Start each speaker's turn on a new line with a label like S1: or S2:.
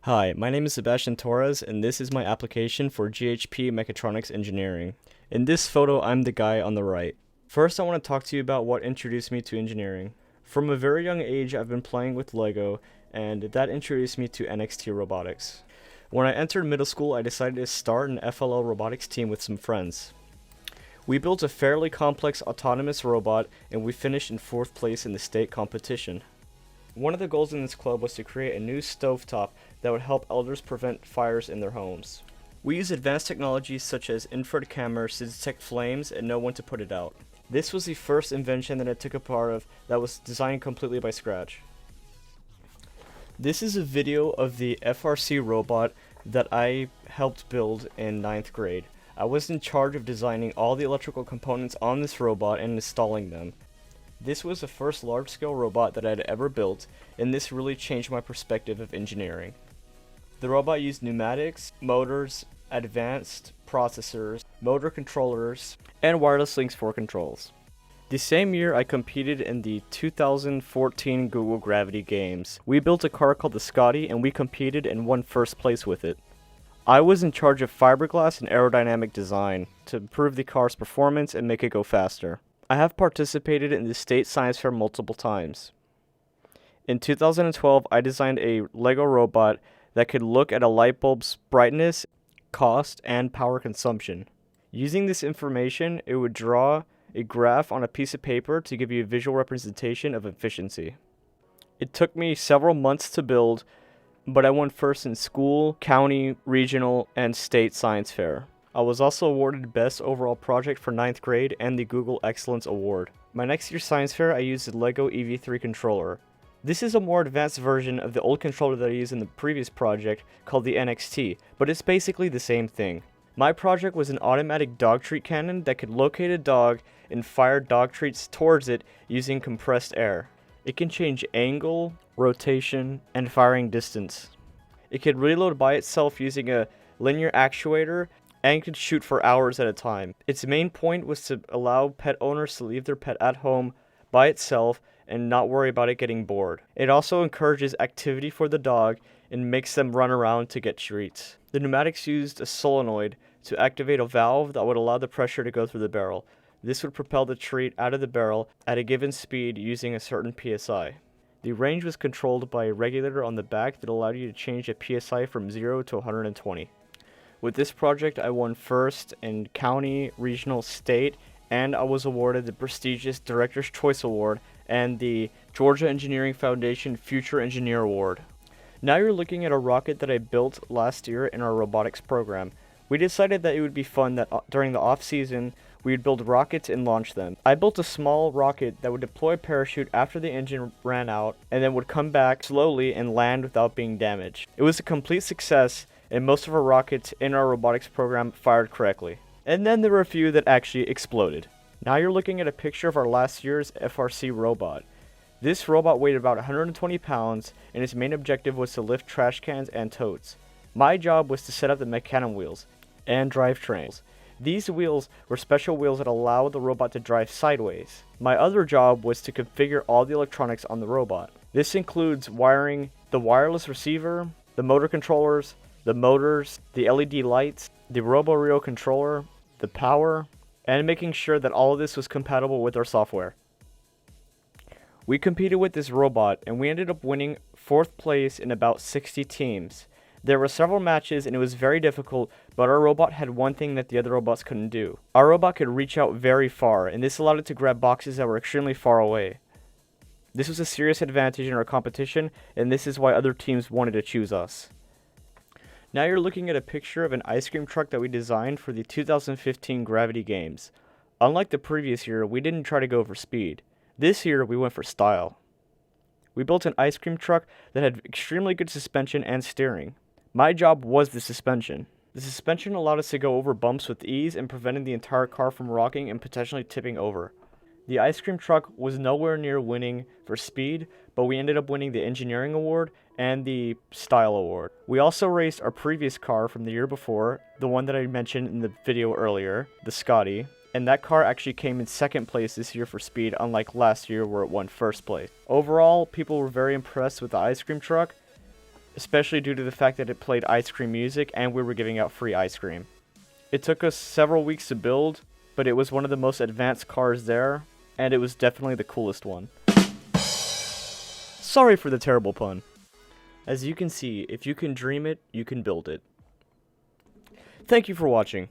S1: Hi, my name is Sebastian Torres, and this is my application for GHP Mechatronics Engineering. In this photo, I'm the guy on the right. First, I want to talk to you about what introduced me to engineering. From a very young age, I've been playing with Lego, and that introduced me to NXT robotics. When I entered middle school, I decided to start an FLL robotics team with some friends. We built a fairly complex autonomous robot, and we finished in 4th place in the state competition. One of the goals in this club was to create a new stovetop that would help elders prevent fires in their homes. We use advanced technologies such as infrared cameras to detect flames and know when to put it out. This was the first invention that I took a part of that was designed completely by scratch. This is a video of the FRC robot that I helped build in 9th grade. I was in charge of designing all the electrical components on this robot and installing them. This was the first large-scale robot that I had ever built, and this really changed my perspective of engineering. The robot used pneumatics, motors, advanced processors, motor controllers, and wireless links for controls. The same year, I competed in the 2014 Google Gravity Games. We built a car called the Scotty, and we competed and won 1st place with it. I was in charge of fiberglass and aerodynamic design to improve the car's performance and make it go faster. I have participated in the state science fair multiple times. In 2012, I designed a Lego robot that could look at a light bulb's brightness, cost, and power consumption. Using this information, it would draw a graph on a piece of paper to give you a visual representation of efficiency. It took me several months to build, but I won 1st in school, county, regional, and state science fair. I was also awarded Best Overall Project for 9th grade and the Google Excellence Award. My next year's science fair, I used the LEGO EV3 controller. This is a more advanced version of the old controller that I used in the previous project called the NXT, but it's basically the same thing. My project was an automatic dog treat cannon that could locate a dog and fire dog treats towards it using compressed air. It can change angle, rotation, and firing distance. It could reload by itself using a linear actuator and could shoot for hours at a time. Its main point was to allow pet owners to leave their pet at home by itself and not worry about it getting bored. It also encourages activity for the dog and makes them run around to get treats. The pneumatics used a solenoid to activate a valve that would allow the pressure to go through the barrel. This would propel the treat out of the barrel at a given speed using a certain PSI. The range was controlled by a regulator on the back that allowed you to change a PSI from 0 to 120. With this project, I won 1st in county, regional, state, and I was awarded the prestigious Director's Choice Award and the Georgia Engineering Foundation Future Engineer Award. Now you're looking at a rocket that I built last year in our robotics program. We decided that it would be fun that during the off-season, we would build rockets and launch them. I built a small rocket that would deploy a parachute after the engine ran out and then would come back slowly and land without being damaged. It was a complete success, and most of our rockets in our robotics program fired correctly. And then there were a few that actually exploded. Now you're looking at a picture of our last year's FRC robot. This robot weighed about 120 pounds, and its main objective was to lift trash cans and totes. My job was to set up the mechanism wheels and drivetrains. These wheels were special wheels that allow the robot to drive sideways. My other job was to configure all the electronics on the robot. This includes wiring the wireless receiver, the motor controllers, the motors, the LED lights, the RoboRio controller, the power, and making sure that all of this was compatible with our software. We competed with this robot, and we ended up winning 4th place in about 60 teams. There were several matches, and it was very difficult, but our robot had one thing that the other robots couldn't do. Our robot could reach out very far, and this allowed it to grab boxes that were extremely far away. This was a serious advantage in our competition, and this is why other teams wanted to choose us. Now you're looking at a picture of an ice cream truck that we designed for the 2015 Gravity Games. Unlike the previous year, we didn't try to go for speed. This year, we went for style. We built an ice cream truck that had extremely good suspension and steering. My job was the suspension. The suspension allowed us to go over bumps with ease and prevented the entire car from rocking and potentially tipping over. The ice cream truck was nowhere near winning for speed, but we ended up winning the engineering award and the style award. We also raced our previous car from the year before, the one that I mentioned in the video earlier, the Scotty, and that car actually came in 2nd place this year for speed, unlike last year where it won 1st place. Overall, people were very impressed with the ice cream truck, especially due to the fact that it played ice cream music and we were giving out free ice cream. It took us several weeks to build, but it was one of the most advanced cars there, and it was definitely the coolest one. Sorry for the terrible pun. As you can see, if you can dream it, you can build it. Thank you for watching.